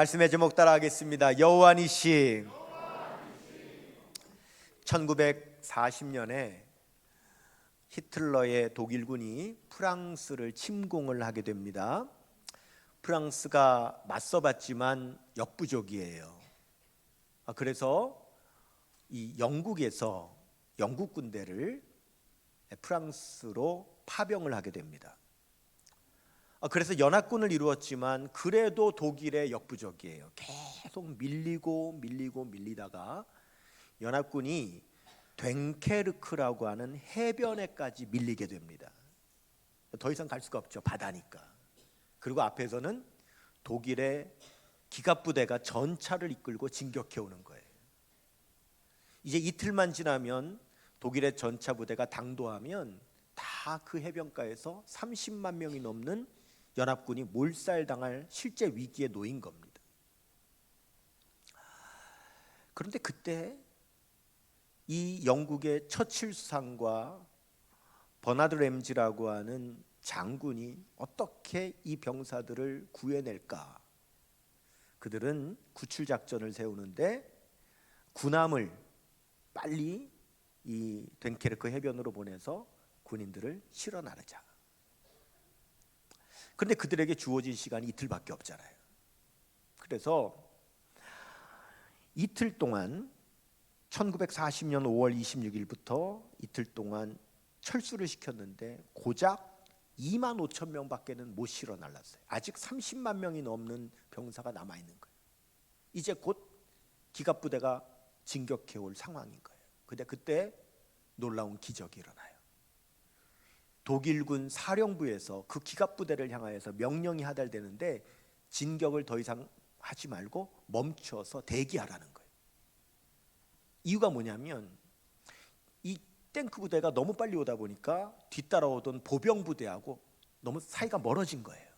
말씀의 제목 따라하겠습니다. 여호와니시. 1940년에 히틀러의 독일군이 프랑스를 침공을 하게 됩니다. 프랑스가 맞서봤지만 역부족이에요. 그래서 이 영국에서 영국 군대를 프랑스로 파병을 하게 됩니다. 그래서 연합군을 이루었지만 그래도 독일의 역부족이에요. 계속 밀리다가 연합군이 됭케르크라고 하는 해변에까지 밀리게 됩니다. 더 이상 갈 수가 없죠. 바다니까. 그리고 앞에서는 독일의 기갑부대가 전차를 이끌고 진격해 오는 거예요. 이제 이틀만 지나면 독일의 전차 부대가 당도하면 다 그 해변가에서 30만 명이 넘는 연합군이 몰살당할 실제 위기에 놓인 겁니다. 그런데 그때 이 영국의 처칠 수상과 버나드 램지라고 하는 장군이 어떻게 이 병사들을 구해낼까? 그들은 구출 작전을 세우는데 군함을 빨리 이 됭케르크 해변으로 보내서 군인들을 실어 나르자. 그런데 그들에게 주어진 시간이 이틀밖에 없잖아요. 그래서 이틀 동안 1940년 5월 26일부터 이틀 동안 철수를 시켰는데 고작 2만 5천 명밖에는 못 실어 날랐어요. 아직 30만 명이 넘는 병사가 남아있는 거예요. 이제 곧 기갑부대가 진격해 올 상황인 거예요. 근데 그때 놀라운 기적이 일어나요. 독일군 사령부에서 그 기갑부대를 향하여서 명령이 하달되는데 진격을 더 이상 하지 말고 멈춰서 대기하라는 거예요. 이유가 뭐냐면 이 탱크 부대가 너무 빨리 오다 보니까 뒤따라오던 보병 부대하고 너무 사이가 멀어진 거예요.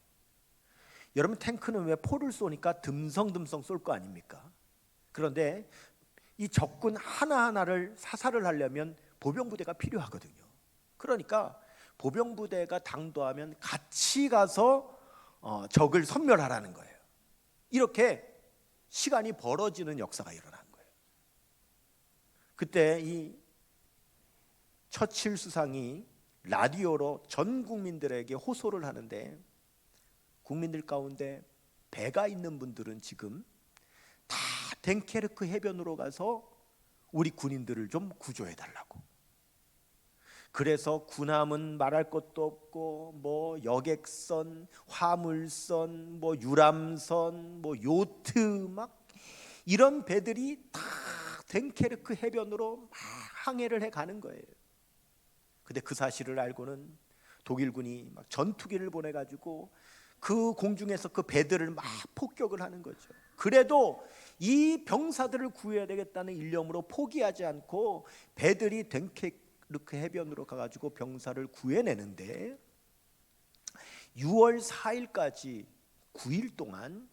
여러분, 탱크는 왜 포를 쏘니까 듬성듬성 쏠 거 아닙니까? 그런데 이 적군 하나하나를 사살을 하려면 보병 부대가 필요하거든요. 그러니까 보병 부대가 당도하면 같이 가서 적을 섬멸하라는 거예요. 이렇게 시간이 벌어지는 역사가 일어난 거예요. 그때 이 처칠 수상이 라디오로 전 국민들에게 호소를 하는데, 국민들 가운데 배가 있는 분들은 지금 다 됭케르크 해변으로 가서 우리 군인들을 좀 구조해 달라고. 그래서 군함은 말할 것도 없고 뭐 여객선, 화물선, 뭐 유람선, 뭐 요트 막 이런 배들이 다 됭케르크 해변으로 막 항해를 해 가는 거예요. 근데 그 사실을 알고는 독일군이 막 전투기를 보내 가지고 그 공중에서 그 배들을 막 폭격을 하는 거죠. 그래도 이 병사들을 구해야 되겠다는 일념으로 포기하지 않고 배들이 됭케르크 해변으로 가가지고 병사를 구해내는데 6월 4일까지 9일 동안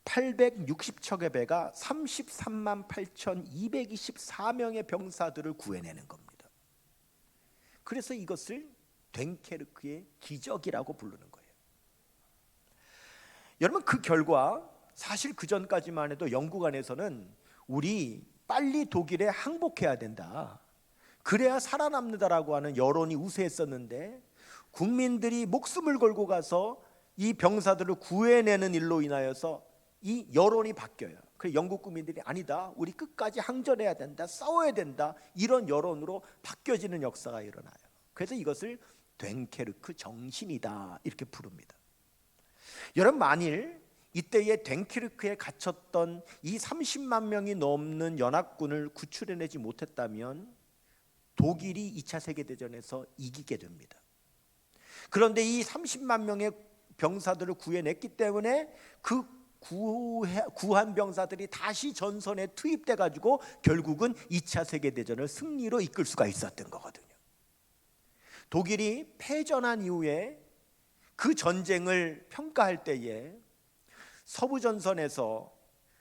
860척의 배가 33만 8,224명의 병사들을 구해내는 겁니다. 그래서 이것을 됭케르크의 기적이라고 부르는 거예요. 여러분, 그 결과 사실 그 전까지만 해도 영국 안에서는 우리 빨리 독일에 항복해야 된다, 그래야 살아남는다라고 하는 여론이 우세했었는데 국민들이 목숨을 걸고 가서 이 병사들을 구해내는 일로 인하여서 이 여론이 바뀌어요. 그래서 영국 국민들이 아니다, 우리 끝까지 항전해야 된다, 싸워야 된다, 이런 여론으로 바뀌어지는 역사가 일어나요. 그래서 이것을 됭케르크 정신이다 이렇게 부릅니다. 여러분, 만일 이때에 됭케르크에 갇혔던 이 30만 명이 넘는 연합군을 구출해내지 못했다면 독일이 2차 세계대전에서 이기게 됩니다. 그런데 이 30만 명의 병사들을 구해냈기 때문에 그 구한 병사들이 다시 전선에 투입돼 가지고 결국은 2차 세계대전을 승리로 이끌 수가 있었던 거거든요. 독일이 패전한 이후에 그 전쟁을 평가할 때에 서부전선에서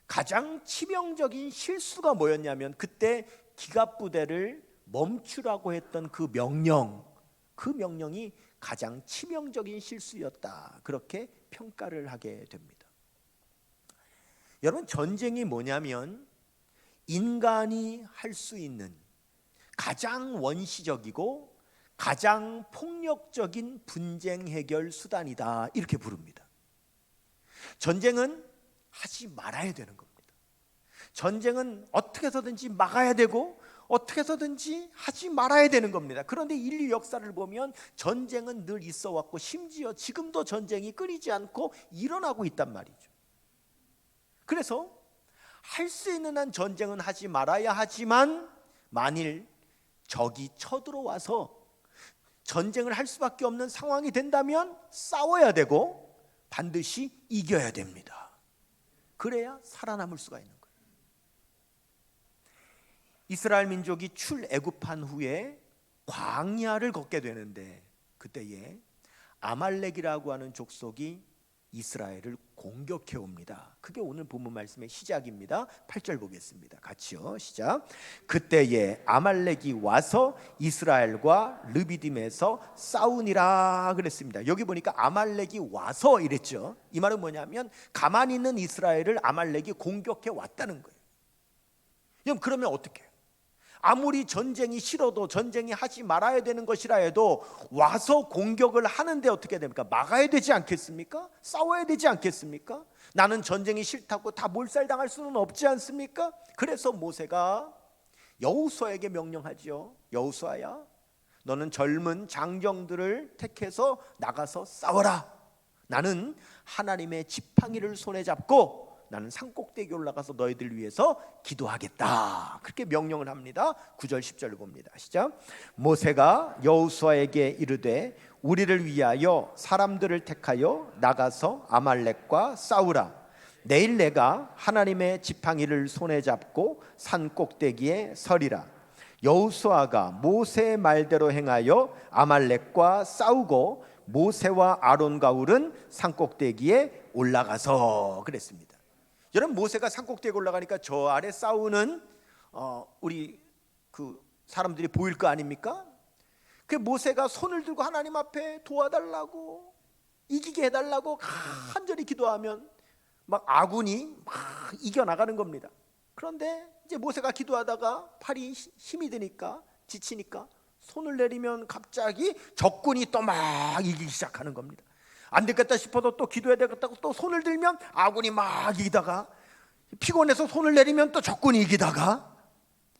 가장 치명적인 실수가 뭐였냐면 그때 기갑부대를 멈추라고 했던 그 명령이 가장 치명적인 실수였다, 그렇게 평가를 하게 됩니다. 여러분, 전쟁이 뭐냐면 인간이 할 수 있는 가장 원시적이고 가장 폭력적인 분쟁 해결 수단이다, 이렇게 부릅니다. 전쟁은 하지 말아야 되는 겁니다. 전쟁은 어떻게 해서든지 막아야 되고 어떻게 해서든지 하지 말아야 되는 겁니다. 그런데 인류 역사를 보면 전쟁은 늘 있어 왔고 심지어 지금도 전쟁이 끊이지 않고 일어나고 있단 말이죠. 그래서 할 수 있는 한 전쟁은 하지 말아야 하지만 만일 적이 쳐들어와서 전쟁을 할 수밖에 없는 상황이 된다면 싸워야 되고 반드시 이겨야 됩니다. 그래야 살아남을 수가 있는 거예요. 이스라엘 민족이 출애굽한 후에 광야를 걷게 되는데 그때에 아말렉이라고 하는 족속이 이스라엘을 공격해 옵니다. 그게 오늘 본문 말씀의 시작입니다. 8절 보겠습니다. 같이요. 시작. 그때에 아말렉이 와서 이스라엘과 르비딤에서 싸우니라 그랬습니다. 여기 보니까 아말렉이 와서 이랬죠. 이 말은 뭐냐면 가만히 있는 이스라엘을 아말렉이 공격해 왔다는 거예요. 그러면 어떻게 해요? 아무리 전쟁이 싫어도 전쟁이 하지 말아야 되는 것이라 해도 와서 공격을 하는데 어떻게 됩니까? 막아야 되지 않겠습니까? 싸워야 되지 않겠습니까? 나는 전쟁이 싫다고 다 몰살당할 수는 없지 않습니까? 그래서 모세가 여호수아에게 명령하죠. 여호수아야, 너는 젊은 장정들을 택해서 나가서 싸워라. 나는 하나님의 지팡이를 손에 잡고 나는 산꼭대기에 올라가서 너희들 위해서 기도하겠다. 그렇게 명령을 합니다. 9절 10절을 봅니다. 시작. 모세가 여호수아에게 이르되 우리를 위하여 사람들을 택하여 나가서 아말렉과 싸우라. 내일 내가 하나님의 지팡이를 손에 잡고 산꼭대기에 서리라. 여호수아가 모세의 말대로 행하여 아말렉과 싸우고 모세와 아론과 훌은 산꼭대기에 올라가서 그랬습니다. 여러분, 모세가 산꼭대기에 올라가니까 저 아래 싸우는 우리 그 사람들이 보일 거 아닙니까? 그 모세가 손을 들고 하나님 앞에 도와달라고, 이기게 해달라고 간절히 기도하면 막 아군이 막 이겨나가는 겁니다. 그런데 이제 모세가 기도하다가 팔이 힘이 드니까 지치니까 손을 내리면 갑자기 적군이 또 막 이기기 시작하는 겁니다. 안 되겠다 싶어도 또 기도해야 되겠다고 또 손을 들면 아군이 막 이기다가 피곤해서 손을 내리면 또 적군이 이기다가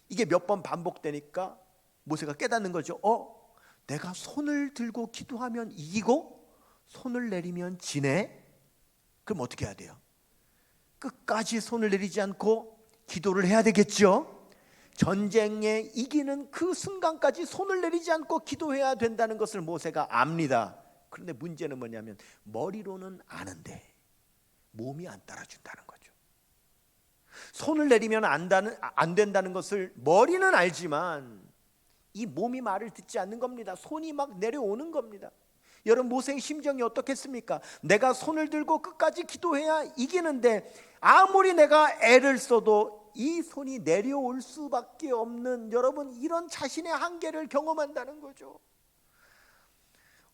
이게 몇 번 반복되니까 모세가 깨닫는 거죠. 내가 손을 들고 기도하면 이기고 손을 내리면 지네? 그럼 어떻게 해야 돼요? 끝까지 손을 내리지 않고 기도를 해야 되겠죠. 전쟁에 이기는 그 순간까지 손을 내리지 않고 기도해야 된다는 것을 모세가 압니다. 그런데 문제는 뭐냐면 머리로는 아는데 몸이 안 따라준다는 거죠. 손을 내리면 안 된다는 것을 머리는 알지만 이 몸이 말을 듣지 않는 겁니다. 손이 막 내려오는 겁니다. 여러분, 모세의 심정이 어떻겠습니까? 내가 손을 들고 끝까지 기도해야 이기는데 아무리 내가 애를 써도 이 손이 내려올 수밖에 없는, 여러분, 이런 자신의 한계를 경험한다는 거죠.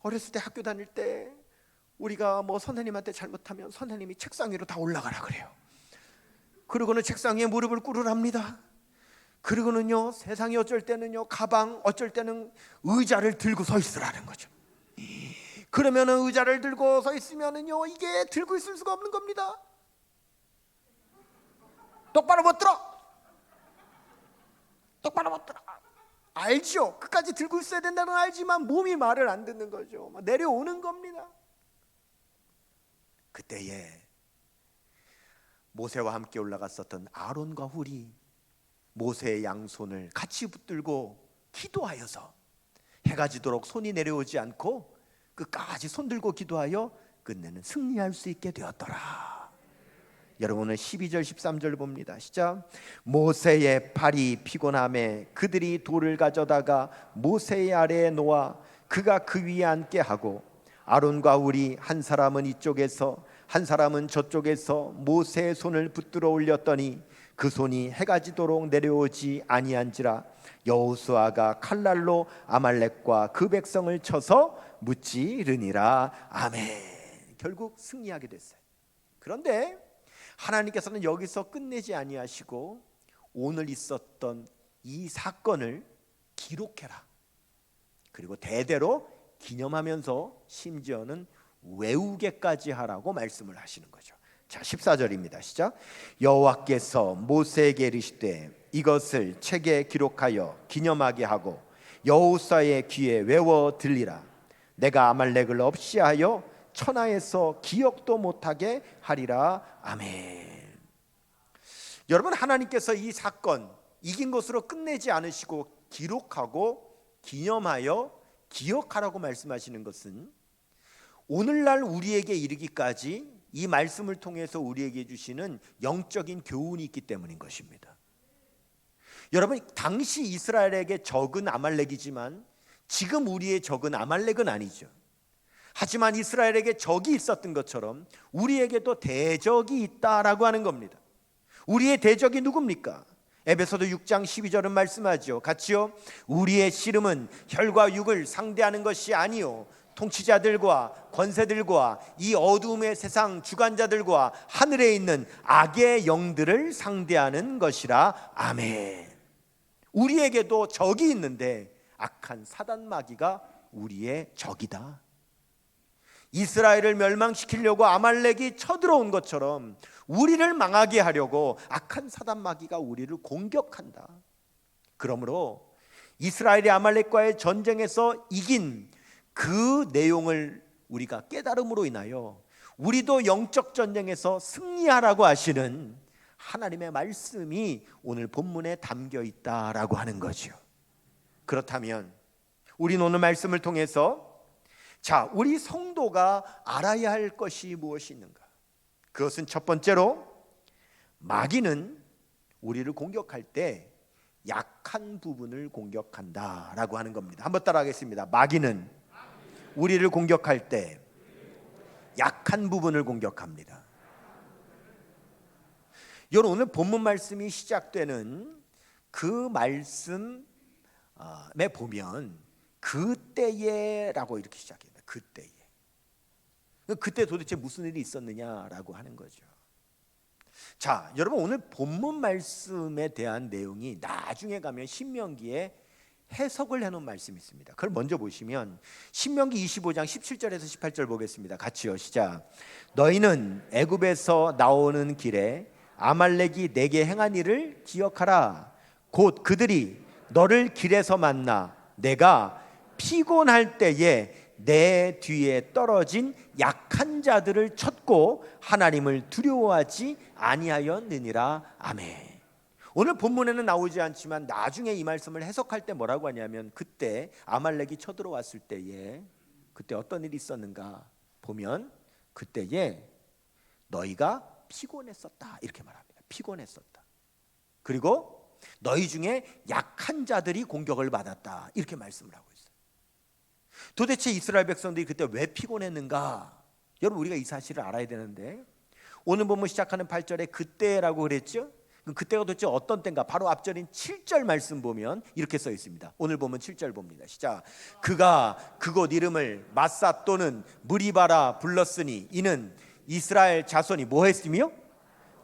어렸을 때 학교 다닐 때 우리가 뭐 선생님한테 잘못하면 선생님이 책상 위로 다 올라가라 그래요. 그리고는 책상 위에 무릎을 꿇으랍니다. 그리고는요, 세상이 어쩔 때는요, 가방, 어쩔 때는 의자를 들고 서 있으라는 거죠. 그러면은 의자를 들고 서 있으면은요, 이게 들고 있을 수가 없는 겁니다. 똑바로 못 들어. 똑바로 못 들어. 알죠? 끝까지 들고 있어야 된다는 걸 알지만 몸이 말을 안 듣는 거죠. 내려오는 겁니다. 그때에 모세와 함께 올라갔었던 아론과 훌이 모세의 양손을 같이 붙들고 기도하여서 해가 지도록 손이 내려오지 않고 끝까지 손들고 기도하여 끝내는 승리할 수 있게 되었더라. 여러분은 12절 13절 봅니다. 시작. 모세의 팔이 피곤함에 그들이 돌을 가져다가 모세의 아래에 놓아 그가 그 위에 앉게 하고 아론과 훌이 한 사람은 이쪽에서 한 사람은 저쪽에서 모세의 손을 붙들어 올렸더니 그 손이 해가 지도록 내려오지 아니한지라. 여호수아가 칼날로 아말렉과 그 백성을 쳐서 무찌르니라. 아멘. 결국 승리하게 됐어요. 그런데 하나님께서는 여기서 끝내지 아니하시고 오늘 있었던 이 사건을 기록해라. 그리고 대대로 기념하면서 심지어는 외우게까지 하라고 말씀을 하시는 거죠. 자, 14절입니다. 시작. 여호와께서 모세에게 이르시되 이것을 책에 기록하여 기념하게 하고 여호수아의 귀에 외워 들리라. 내가 아말렉을 없이하여 천하에서 기억도 못하게 하리라. 아멘. 여러분, 하나님께서 이 사건 이긴 것으로 끝내지 않으시고 기록하고 기념하여 기억하라고 말씀하시는 것은 오늘날 우리에게 이르기까지 이 말씀을 통해서 우리에게 주시는 영적인 교훈이 있기 때문인 것입니다. 여러분, 당시 이스라엘에게 적은 아말렉이지만 지금 우리의 적은 아말렉은 아니죠. 하지만 이스라엘에게 적이 있었던 것처럼 우리에게도 대적이 있다라고 하는 겁니다. 우리의 대적이 누굽니까? 에베소서 6장 12절은 말씀하죠. 같이요. 우리의 씨름은 혈과 육을 상대하는 것이 아니요 통치자들과 권세들과 이 어두움의 세상 주관자들과 하늘에 있는 악의 영들을 상대하는 것이라. 아멘. 우리에게도 적이 있는데 악한 사단 마귀가 우리의 적이다. 이스라엘을 멸망시키려고 아말렉이 쳐들어온 것처럼 우리를 망하게 하려고 악한 사단 마귀가 우리를 공격한다. 그러므로 이스라엘이 아말렉과의 전쟁에서 이긴 그 내용을 우리가 깨달음으로 인하여 우리도 영적 전쟁에서 승리하라고 하시는 하나님의 말씀이 오늘 본문에 담겨 있다라고 하는 거죠. 그렇다면 우리는 오늘 말씀을 통해서 자, 우리 성도가 알아야 할 것이 무엇이 있는가? 그것은 첫 번째로 마귀는 우리를 공격할 때 약한 부분을 공격한다라고 하는 겁니다. 한번 따라하겠습니다. 마귀는 우리를 공격할 때 약한 부분을 공격합니다. 여러분, 오늘 본문 말씀이 시작되는 그 말씀에 보면 그때에라고 이렇게 시작해요. 그때에. 그때 도대체 무슨 일이 있었느냐라고 하는 거죠. 자, 여러분, 오늘 본문 말씀에 대한 내용이 나중에 가면 신명기에 해석을 해놓은 말씀이 있습니다. 그걸 먼저 보시면 신명기 25장 17절에서 18절 보겠습니다. 같이요. 시작. 너희는 애굽에서 나오는 길에 아말렉이 내게 행한 일을 기억하라. 곧 그들이 너를 길에서 만나 내가 피곤할 때에 내 뒤에 떨어진 약한 자들을 쳤고 하나님을 두려워하지 아니하였느니라. 아멘. 오늘 본문에는 나오지 않지만 나중에 이 말씀을 해석할 때 뭐라고 하냐면 그때 아말렉이 쳐들어왔을 때에 그때 어떤 일이 있었는가 보면 그때에 너희가 피곤했었다 이렇게 말합니다. 피곤했었다. 그리고 너희 중에 약한 자들이 공격을 받았다 이렇게 말씀을 하고 있어요. 도대체 이스라엘 백성들이 그때 왜 피곤했는가? 여러분, 우리가 이 사실을 알아야 되는데 오늘 본문 시작하는 8절에 그때라고 그랬죠? 그때가 도대체 어떤 때인가? 바로 앞절인 7절 말씀 보면 이렇게 써 있습니다. 오늘 보면 7절 봅니다. 시작. 그가 그곳 이름을 마사 또는 무리바라 불렀으니 이는 이스라엘 자손이 뭐 했으며?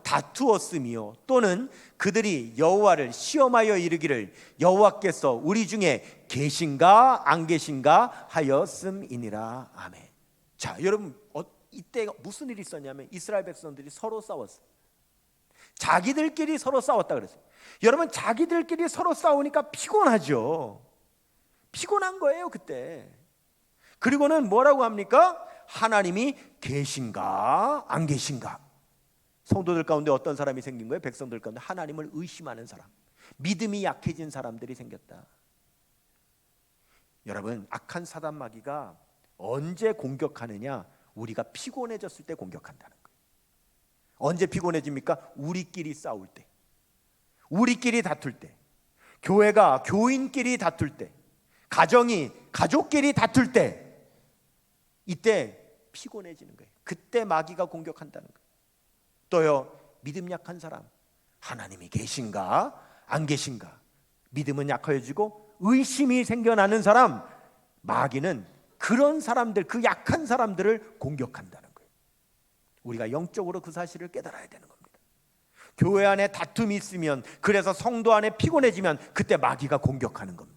다투었으며 또는 그들이 여호와를 시험하여 이르기를 여호와께서 우리 중에 계신가 안 계신가 하였음이니라. 아멘. 자, 여러분, 이때 무슨 일이 있었냐면 이스라엘 백성들이 서로 싸웠어요. 자기들끼리 서로 싸웠다 그랬어요. 여러분, 자기들끼리 서로 싸우니까 피곤하죠. 피곤한 거예요 그때. 그리고는 뭐라고 합니까? 하나님이 계신가 안 계신가. 성도들 가운데 어떤 사람이 생긴 거예요? 백성들 가운데 하나님을 의심하는 사람, 믿음이 약해진 사람들이 생겼다. 여러분, 악한 사단 마귀가 언제 공격하느냐? 우리가 피곤해졌을 때 공격한다는 거예요. 언제 피곤해집니까? 우리끼리 싸울 때, 우리끼리 다툴 때, 교회가 교인끼리 다툴 때, 가정이 가족끼리 다툴 때, 이때 피곤해지는 거예요. 그때 마귀가 공격한다는 거예요. 또요, 믿음 약한 사람, 하나님이 계신가 안 계신가, 믿음은 약해지고 의심이 생겨나는 사람, 마귀는 그런 사람들, 그 약한 사람들을 공격한다는 거예요. 우리가 영적으로 그 사실을 깨달아야 되는 겁니다. 교회 안에 다툼이 있으면, 그래서 성도 안에 피곤해지면 그때 마귀가 공격하는 겁니다.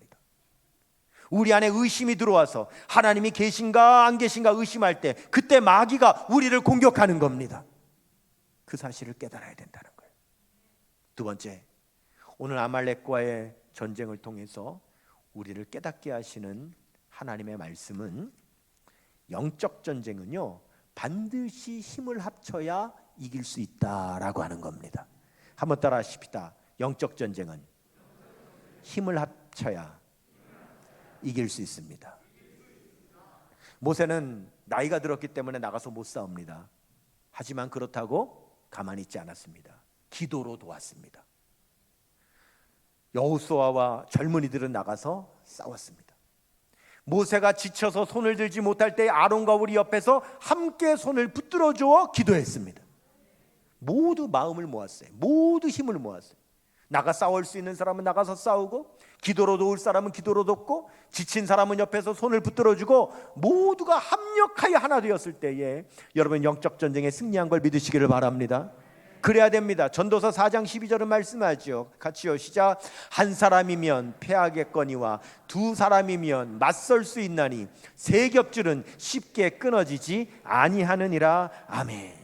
우리 안에 의심이 들어와서 하나님이 계신가 안 계신가 의심할 때 그때 마귀가 우리를 공격하는 겁니다. 그 사실을 깨달아야 된다는 거예요. 두 번째, 오늘 아말렉과의 전쟁을 통해서 우리를 깨닫게 하시는 하나님의 말씀은, 영적 전쟁은요 반드시 힘을 합쳐야 이길 수 있다라고 하는 겁니다. 한번 따라 하십시다. 영적 전쟁은 힘을 합쳐야 이길 수 있습니다. 모세는 나이가 들었기 때문에 나가서 못 싸웁니다. 하지만 그렇다고 가만히 있지 않았습니다. 기도로 도왔습니다. 여호수아와 젊은이들은 나가서 싸웠습니다. 모세가 지쳐서 손을 들지 못할 때 아론과 우리 옆에서 함께 손을 붙들어 주어 기도했습니다. 모두 마음을 모았어요. 모두 힘을 모았어요. 나가 싸울 수 있는 사람은 나가서 싸우고, 기도로 도울 사람은 기도로 돕고, 지친 사람은 옆에서 손을 붙들어 주고, 모두가 합력하여 하나 되었을 때에 여러분 영적 전쟁에 승리한 걸 믿으시기를 바랍니다. 그래야 됩니다. 전도서 4장 12절은 말씀하죠. 같이요, 시작. 한 사람이면 패하겠거니와 두 사람이면 맞설 수 있나니 세 겹줄은 쉽게 끊어지지 아니하느니라. 아멘.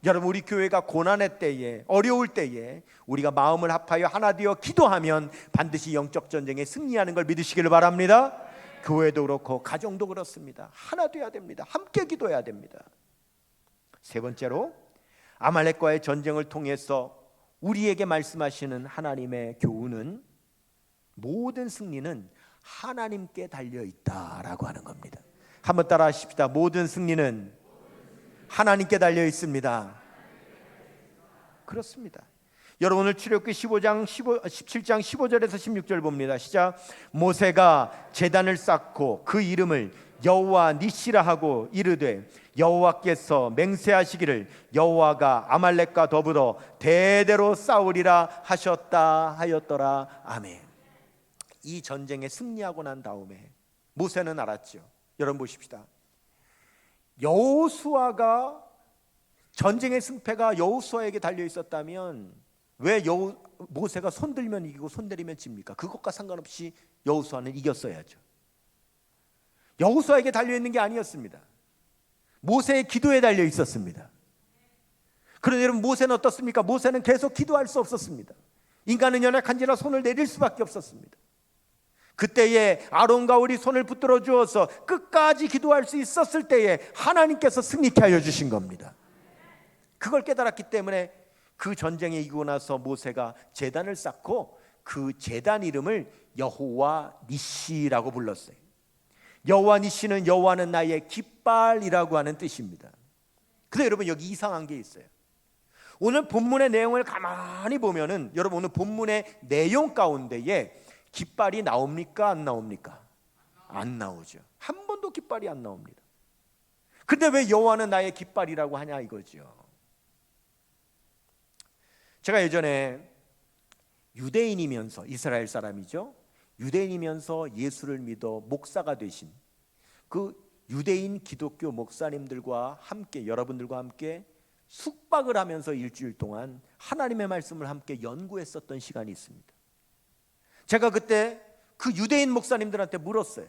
여러분, 우리 교회가 고난의 때에, 어려울 때에 우리가 마음을 합하여 하나 되어 기도하면 반드시 영적 전쟁에 승리하는 걸 믿으시기를 바랍니다. 교회도 그렇고 가정도 그렇습니다. 하나 되어야 됩니다. 함께 기도해야 됩니다. 세 번째로, 아말렉과의 전쟁을 통해서 우리에게 말씀하시는 하나님의 교훈은, 모든 승리는 하나님께 달려있다라고 하는 겁니다. 한번 따라 하십시다. 모든 승리는 하나님께 달려 있습니다. 그렇습니다. 여러분, 오늘 출애굽기 17장 15절에서 16절 봅니다. 시작. 모세가 제단을 쌓고 그 이름을 여호와 니시라 하고 이르되, 여호와께서 맹세하시기를 여호와가 아말렉과 더불어 대대로 싸우리라 하셨다 하였더라. 아멘. 이 전쟁에 승리하고 난 다음에 모세는 알았죠. 여러분 보십시다. 여호수아가, 전쟁의 승패가 여호수아에게 달려 있었다면 왜 모세가 손들면 이기고 손내리면 집니까? 그것과 상관없이 여호수아는 이겼어야죠. 여호수아에게 달려 있는 게 아니었습니다. 모세의 기도에 달려 있었습니다. 그런데 여러분, 모세는 어떻습니까? 모세는 계속 기도할 수 없었습니다. 인간은 연약한지라 손을 내릴 수밖에 없었습니다. 그때에 아론과 우리 손을 붙들어 주어서 끝까지 기도할 수 있었을 때에 하나님께서 승리케 하여 주신 겁니다. 그걸 깨달았기 때문에 그 전쟁에 이기고 나서 모세가 제단을 쌓고 그 제단 이름을 여호와 니시라고 불렀어요. 여호와 니시는 여호와는 나의 깃발이라고 하는 뜻입니다. 근데 여러분, 여기 이상한 게 있어요. 오늘 본문의 내용을 가만히 보면은, 여러분 오늘 본문의 내용 가운데에 깃발이 나옵니까? 안 나옵니까? 안 나오죠. 한 번도 깃발이 안 나옵니다. 근데 왜 여호와는 나의 깃발이라고 하냐 이거죠. 제가 예전에 유대인이면서, 이스라엘 사람이죠, 유대인이면서 예수를 믿어 목사가 되신 그 유대인 기독교 목사님들과 함께, 여러분들과 함께 숙박을 하면서 일주일 동안 하나님의 말씀을 함께 연구했었던 시간이 있습니다. 제가 그때 그 유대인 목사님들한테 물었어요.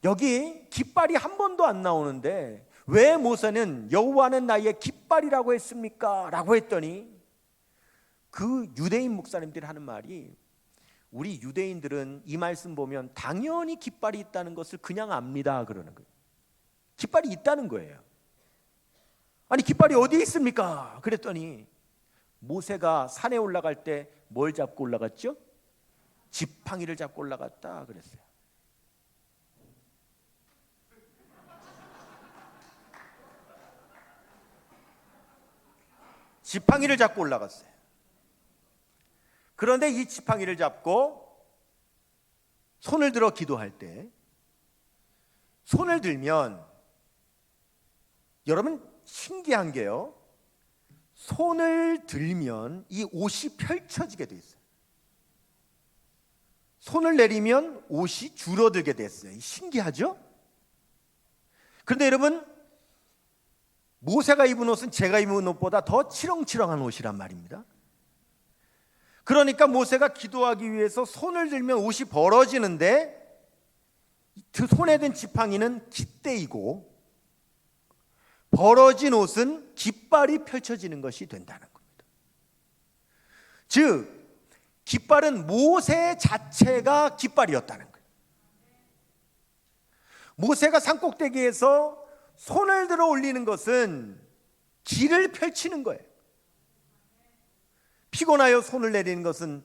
여기 깃발이 한 번도 안 나오는데 왜 모세는 여호와는 나의 깃발이라고 했습니까? 라고 했더니 그 유대인 목사님들이 하는 말이, 우리 유대인들은 이 말씀 보면 당연히 깃발이 있다는 것을 그냥 압니다 그러는 거예요. 깃발이 있다는 거예요. 아니, 깃발이 어디에 있습니까? 그랬더니 모세가 산에 올라갈 때 뭘 잡고 올라갔죠? 지팡이를 잡고 올라갔다 그랬어요. 지팡이를 잡고 올라갔어요. 그런데 이 지팡이를 잡고 손을 들어 기도할 때, 손을 들면 여러분 신기한 게요, 손을 들면 이 옷이 펼쳐지게 돼 있어요. 손을 내리면 옷이 줄어들게 됐어요. 신기하죠? 그런데 여러분, 모세가 입은 옷은 제가 입은 옷보다 더 치렁치렁한 옷이란 말입니다. 그러니까 모세가 기도하기 위해서 손을 들면 옷이 벌어지는데 그 손에 든 지팡이는 깃대이고 벌어진 옷은 깃발이 펼쳐지는 것이 된다는 겁니다. 즉 깃발은 모세 자체가 깃발이었다는 거예요. 모세가 산꼭대기에서 손을 들어 올리는 것은 길을 펼치는 거예요. 피곤하여 손을 내리는 것은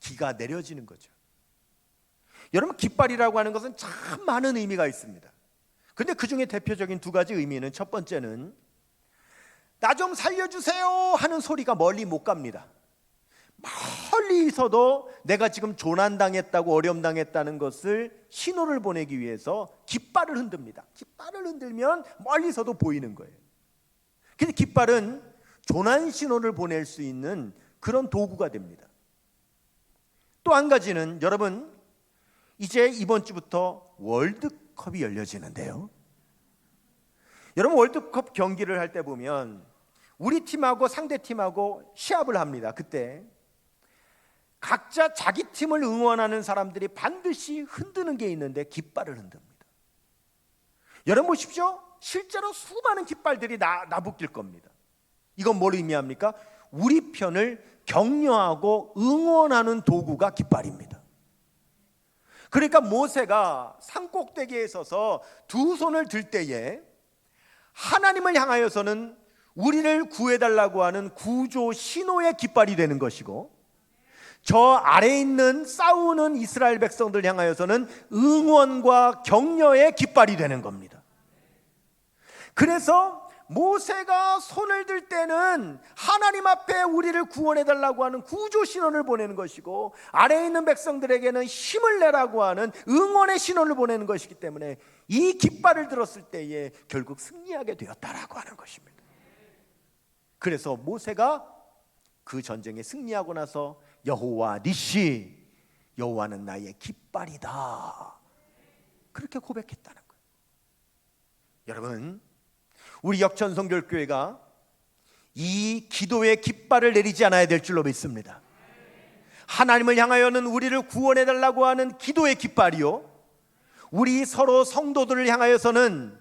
기가 내려지는 거죠. 여러분, 깃발이라고 하는 것은 참 많은 의미가 있습니다. 그런데 그 중에 대표적인 두 가지 의미는, 첫 번째는 나 좀 살려주세요 하는 소리가 멀리 못 갑니다. 멀리 있어도 내가 지금 조난당했다고, 어려움당했다는 것을 신호를 보내기 위해서 깃발을 흔듭니다. 깃발을 흔들면 멀리서도 보이는 거예요. 근데 깃발은 조난 신호를 보낼 수 있는 그런 도구가 됩니다. 또 한 가지는, 여러분, 이제 이번 주부터 월드컵이 열려지는데요, 여러분, 월드컵 경기를 할 때 보면 우리 팀하고 상대 팀하고 시합을 합니다. 그때 각자 자기 팀을 응원하는 사람들이 반드시 흔드는 게 있는데 깃발을 흔듭니다. 여러분 보십시오. 실제로 수많은 깃발들이 나부낄 겁니다. 이건 뭘 의미합니까? 우리 편을 격려하고 응원하는 도구가 깃발입니다. 그러니까 모세가 산꼭대기에 서서 두 손을 들 때에 하나님을 향하여서는 우리를 구해달라고 하는 구조 신호의 깃발이 되는 것이고, 저 아래에 있는 싸우는 이스라엘 백성들 향하여서는 응원과 격려의 깃발이 되는 겁니다. 그래서 모세가 손을 들 때는 하나님 앞에 우리를 구원해달라고 하는 구조 신호를 보내는 것이고, 아래에 있는 백성들에게는 힘을 내라고 하는 응원의 신호를 보내는 것이기 때문에 이 깃발을 들었을 때에 결국 승리하게 되었다라고 하는 것입니다. 그래서 모세가 그 전쟁에 승리하고 나서 여호와 니시, 여호와는 나의 깃발이다, 그렇게 고백했다는 거예요. 여러분, 우리 역전성결교회가 이 기도의 깃발을 내리지 않아야 될 줄로 믿습니다. 하나님을 향하여는 우리를 구원해달라고 하는 기도의 깃발이요, 우리 서로 성도들을 향하여서는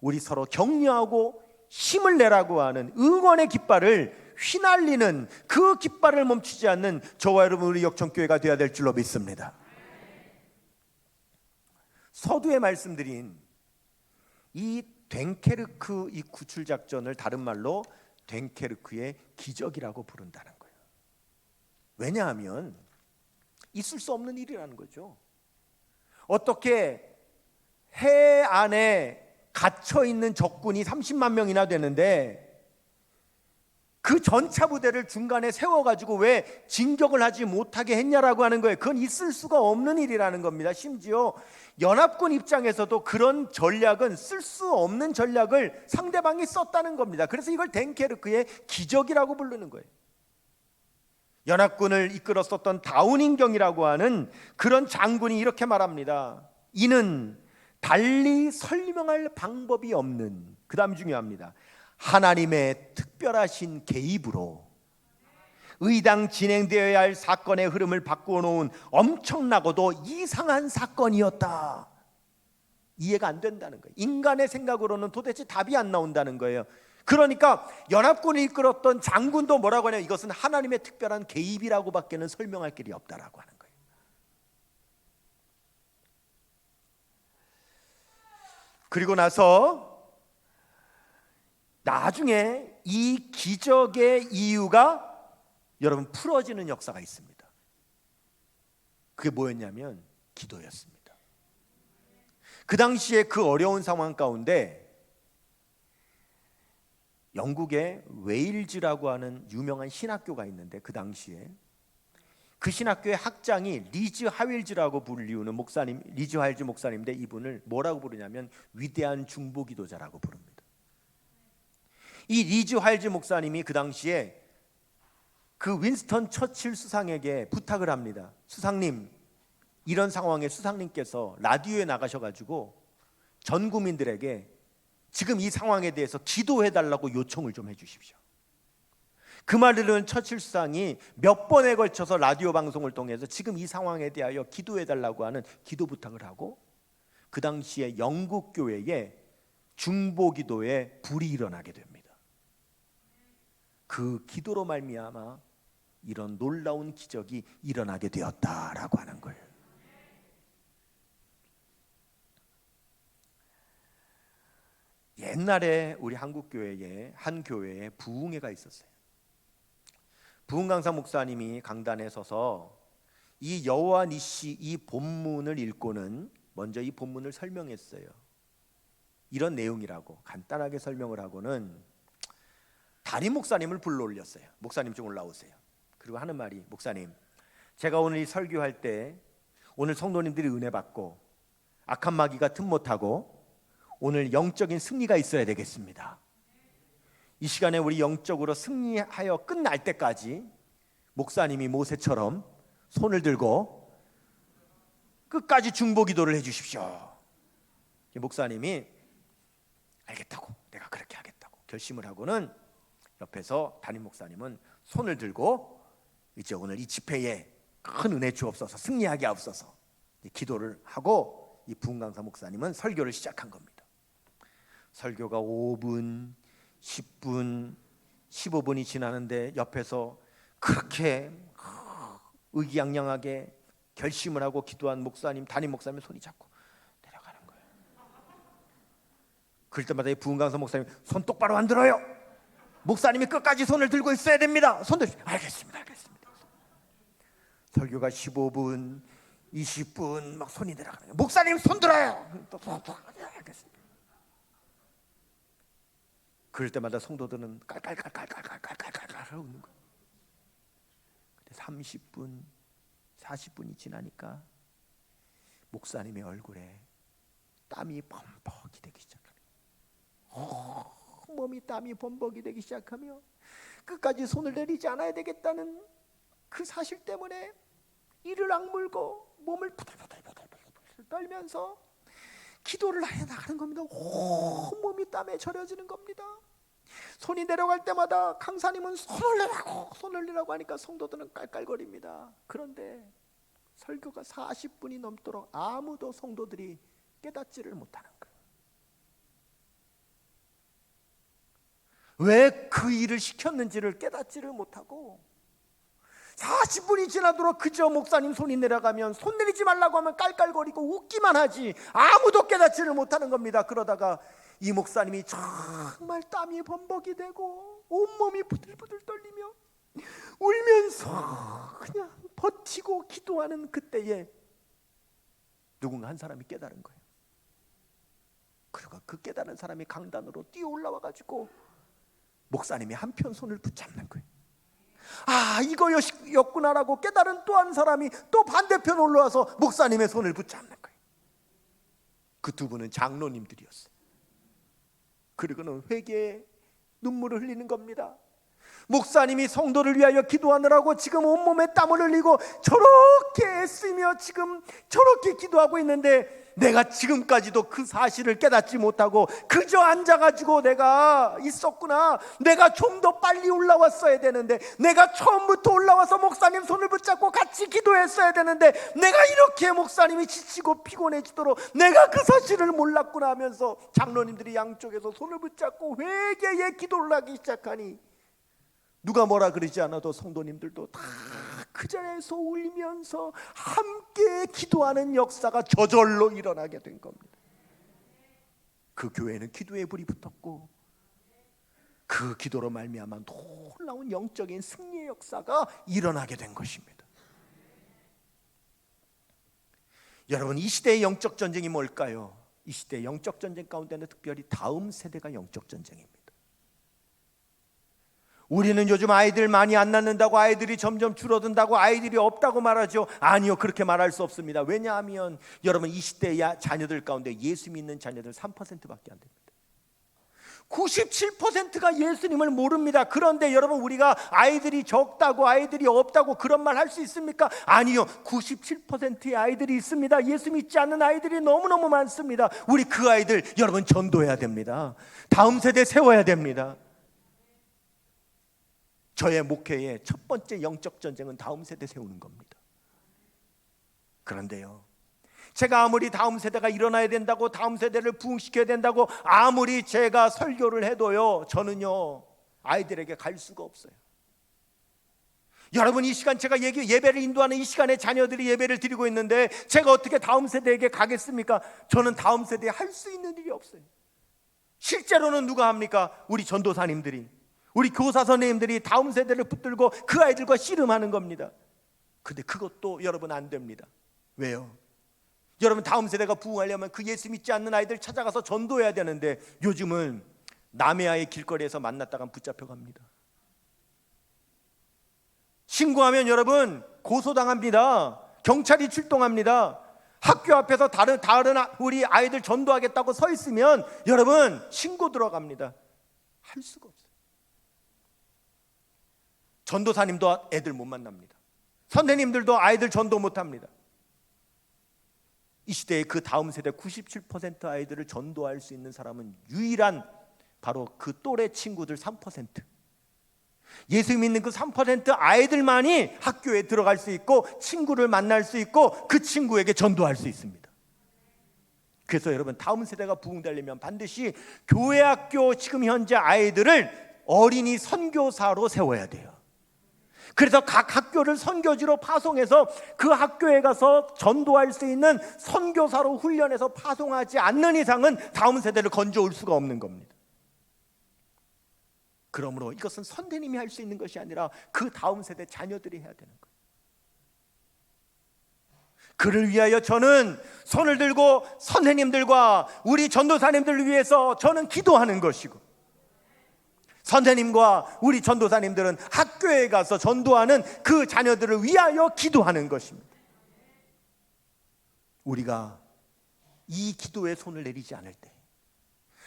우리 서로 격려하고 힘을 내라고 하는 응원의 깃발을 휘날리는, 그 깃발을 멈추지 않는 저와 여러분, 우리 역전교회가 되어야 될 줄로 믿습니다. 서두에 말씀드린 이 됴케르크, 이 구출작전을 다른 말로 됴케르크의 기적이라고 부른다는 거예요. 왜냐하면 있을 수 없는 일이라는 거죠. 어떻게 해 안에 갇혀있는 적군이 30만 명이나 되는데 그 전차 부대를 중간에 세워가지고 왜 진격을 하지 못하게 했냐라고 하는 거예요. 그건 있을 수가 없는 일이라는 겁니다. 심지어 연합군 입장에서도 그런 전략은, 쓸 수 없는 전략을 상대방이 썼다는 겁니다. 그래서 이걸 됴케르크의 기적이라고 부르는 거예요. 연합군을 이끌었었던 다우닝경이라고 하는 그런 장군이 이렇게 말합니다. 이는 달리 설명할 방법이 없는, 그 다음 중요합니다, 하나님의 특별하신 개입으로 의당 진행되어야 할 사건의 흐름을 바꾸어 놓은 엄청나고도 이상한 사건이었다. 이해가 안 된다는 거예요. 인간의 생각으로는 도대체 답이 안 나온다는 거예요. 그러니까 연합군을 이끌었던 장군도 뭐라고 하냐면 이것은 하나님의 특별한 개입이라고 밖에는 설명할 길이 없다라고 하는 거예요. 그리고 나서 나중에 이 기적의 이유가 여러분 풀어지는 역사가 있습니다. 그게 뭐였냐면 기도였습니다. 그 당시에 그 어려운 상황 가운데 영국의 웨일즈라고 하는 유명한 신학교가 있는데, 그 당시에 그 신학교의 학장이 리즈 하윌즈라고 불리우는 목사님, 리즈 하윌즈 목사님인데 이분을 뭐라고 부르냐면 위대한 중보기도자라고 부릅니다. 이 리즈 하윌즈 목사님이 그 당시에 그 윈스턴 처칠 수상에게 부탁을 합니다. 수상님, 이런 상황에 수상님께서 라디오에 나가셔가지고 전 국민들에게 지금 이 상황에 대해서 기도해달라고 요청을 좀 해주십시오. 그 말을 들은 처칠 수상이 몇 번에 걸쳐서 라디오 방송을 통해서 지금 이 상황에 대하여 기도해달라고 하는 기도 부탁을 하고, 그 당시에 영국 교회에 중보기도에 불이 일어나게 됩니다. 그 기도로 말미암아 이런 놀라운 기적이 일어나게 되었다라고 하는 거예요. 옛날에 우리 한국 교회에 한 교회에 부흥회가 있었어요. 부흥 강사 목사님이 강단에 서서 이 여호와 니시 이 본문을 읽고는 먼저 이 본문을 설명했어요. 이런 내용이라고 간단하게 설명을 하고는 담임 목사님을 불러 올렸어요. 목사님 좀 올라오세요. 그리고 하는 말이, 목사님, 제가 오늘 이 설교할 때 오늘 성도님들이 은혜 받고 악한 마귀가 틈 못하고 오늘 영적인 승리가 있어야 되겠습니다. 이 시간에 우리 영적으로 승리하여 끝날 때까지 목사님이 모세처럼 손을 들고 끝까지 중보기도를 해주십시오. 목사님이 알겠다고, 내가 그렇게 하겠다고 결심을 하고는 옆에서 담임 목사님은 손을 들고 이제 오늘 이 집회에 큰 은혜 주옵소서, 승리하게 하옵소서 기도를 하고, 이 부흥 강사 목사님은 설교를 시작한 겁니다. 설교가 5분, 10분, 15분이 지나는데 옆에서 그렇게 의기양양하게 결심을 하고 기도한 목사님, 담임 목사님 손이 자꾸 내려가는 거예요. 그럴 때마다 이 부흥 강사 목사님 손 똑바로 안 들어요. 목사님이 끝까지 손을 들고 있어야 됩니다. 손 들고, 알겠습니다. 설교가 15분, 20분 막 손이 내려가는 거예요. 목사님 손 들어요. 알겠습니다. 그럴 때마다 성도들은 깔깔깔깔깔깔깔깔깔 웃는 거예요. 근데 30분, 40분이 지나니까 목사님의 얼굴에 땀이 범벅이 되기 시작합니다. 몸이 땀이 범벅이 되기 시작하며 끝까지 손을 내리지 않아야 되겠다는 그 사실 때문에 이를 악물고 몸을 부들부들 떨면서 기도를 해 나가는 겁니다. 몸이 땀에 절여지는 겁니다. 손이 내려갈 때마다 강사님은 손을 내라고 하니까 성도들은 깔깔거립니다. 그런데 설교가 40분이 넘도록 아무도 성도들이 깨닫지를 못하는 거예요. 왜 그 일을 시켰는지를 깨닫지를 못하고 40분이 지나도록 그저 목사님 손이 내려가면 손 내리지 말라고 하면 깔깔거리고 웃기만 하지 아무도 깨닫지를 못하는 겁니다. 그러다가 이 목사님이 정말 땀이 범벅이 되고 온몸이 부들부들 떨리며 울면서 그냥 버티고 기도하는 그때에 누군가 한 사람이 깨달은 거예요. 그리고 그 깨달은 사람이 강단으로 뛰어 올라와 가지고 목사님이 한편 손을 붙잡는 거예요. 아, 이거였구나라고 깨달은 또 한 사람이 또 반대편 올라와서 목사님의 손을 붙잡는 거예요. 그 두 분은 장로님들이었어요. 그리고는 회개에 눈물을 흘리는 겁니다. 목사님이 성도를 위하여 기도하느라고 지금 온몸에 땀을 흘리고 저렇게 애쓰며 지금 저렇게 기도하고 있는데 내가 지금까지도 그 사실을 깨닫지 못하고 그저 앉아가지고 내가 있었구나, 내가 좀 더 빨리 올라왔어야 되는데, 내가 처음부터 올라와서 목사님 손을 붙잡고 같이 기도했어야 되는데 내가 이렇게 목사님이 지치고 피곤해지도록 내가 그 사실을 몰랐구나 하면서 장로님들이 양쪽에서 손을 붙잡고 회개의 기도를 하기 시작하니 누가 뭐라 그러지 않아도 성도님들도 다 그 자리에서 울면서 함께 기도하는 역사가 저절로 일어나게 된 겁니다. 그 교회는 기도의 불이 붙었고 그 기도로 말미암아 놀라운 영적인 승리의 역사가 일어나게 된 것입니다. 여러분, 이 시대의 영적 전쟁이 뭘까요? 이 시대의 영적 전쟁 가운데는 특별히 다음 세대가 영적 전쟁입니다. 우리는 요즘 아이들 많이 안 낳는다고, 아이들이 점점 줄어든다고, 아이들이 없다고 말하죠. 아니요, 그렇게 말할 수 없습니다. 왜냐하면 여러분, 이 시대의 자녀들 가운데 예수 믿는 자녀들 3%밖에 안 됩니다. 97%가 예수님을 모릅니다. 그런데 여러분, 우리가 아이들이 적다고, 아이들이 없다고 그런 말 할 수 있습니까? 아니요, 97%의 아이들이 있습니다. 예수 믿지 않는 아이들이 너무너무 많습니다. 우리 그 아이들 여러분 전도해야 됩니다. 다음 세대 세워야 됩니다. 저의 목회의 첫 번째 영적 전쟁은 다음 세대 세우는 겁니다. 그런데요, 제가 아무리 다음 세대가 일어나야 된다고, 다음 세대를 부흥시켜야 된다고 아무리 제가 설교를 해도요, 저는요 아이들에게 갈 수가 없어요. 여러분, 이 시간 제가 예배를 인도하는 이 시간에 자녀들이 예배를 드리고 있는데 제가 어떻게 다음 세대에게 가겠습니까? 저는 다음 세대에 할 수 있는 일이 없어요. 실제로는 누가 합니까? 우리 전도사님들이, 우리 교사 선생님들이 다음 세대를 붙들고 그 아이들과 씨름하는 겁니다. 근데 그것도 여러분 안 됩니다. 왜요? 여러분, 다음 세대가 부흥하려면 그 예수 믿지 않는 아이들 찾아가서 전도해야 되는데 요즘은 남의 아이 길거리에서 만났다가 붙잡혀 갑니다. 신고하면 여러분 고소당합니다. 경찰이 출동합니다. 학교 앞에서 다른 우리 아이들 전도하겠다고 서 있으면 여러분 신고 들어갑니다. 할 수가 없어요. 전도사님도 애들 못 만납니다. 선생님들도 아이들 전도 못 합니다. 이 시대의 그 다음 세대 97% 아이들을 전도할 수 있는 사람은 유일한 바로 그 또래 친구들 3%. 예수 믿는 그 3% 아이들만이 학교에 들어갈 수 있고 친구를 만날 수 있고 그 친구에게 전도할 수 있습니다. 그래서 여러분, 다음 세대가 부흥되려면 반드시 교회 학교 지금 현재 아이들을 어린이 선교사로 세워야 돼요. 그래서 각 학교를 선교지로 파송해서 그 학교에 가서 전도할 수 있는 선교사로 훈련해서 파송하지 않는 이상은 다음 세대를 건져올 수가 없는 겁니다. 그러므로 이것은 선생님이 할 수 있는 것이 아니라 그 다음 세대 자녀들이 해야 되는 거예요. 그를 위하여 저는 손을 들고 선생님들과 우리 전도사님들을 위해서 저는 기도하는 것이고, 선생님과 우리 전도사님들은 학교에 가서 전도하는 그 자녀들을 위하여 기도하는 것입니다. 우리가 이 기도에 손을 내리지 않을 때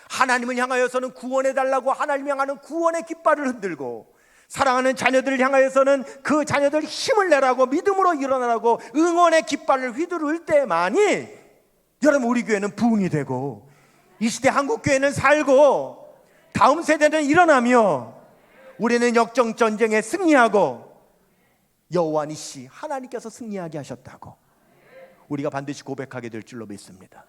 하나님을 향하여서는 구원해달라고 하나님을 향하는 구원의 깃발을 흔들고, 사랑하는 자녀들을 향하여서는 그 자녀들 힘을 내라고, 믿음으로 일어나라고 응원의 깃발을 휘두를 때만이 여러분 우리 교회는 부흥이 되고, 이 시대 한국교회는 살고, 다음 세대는 일어나며 우리는 역정 전쟁에 승리하고 여호와 니시 하나님께서 승리하게 하셨다고 우리가 반드시 고백하게 될 줄로 믿습니다.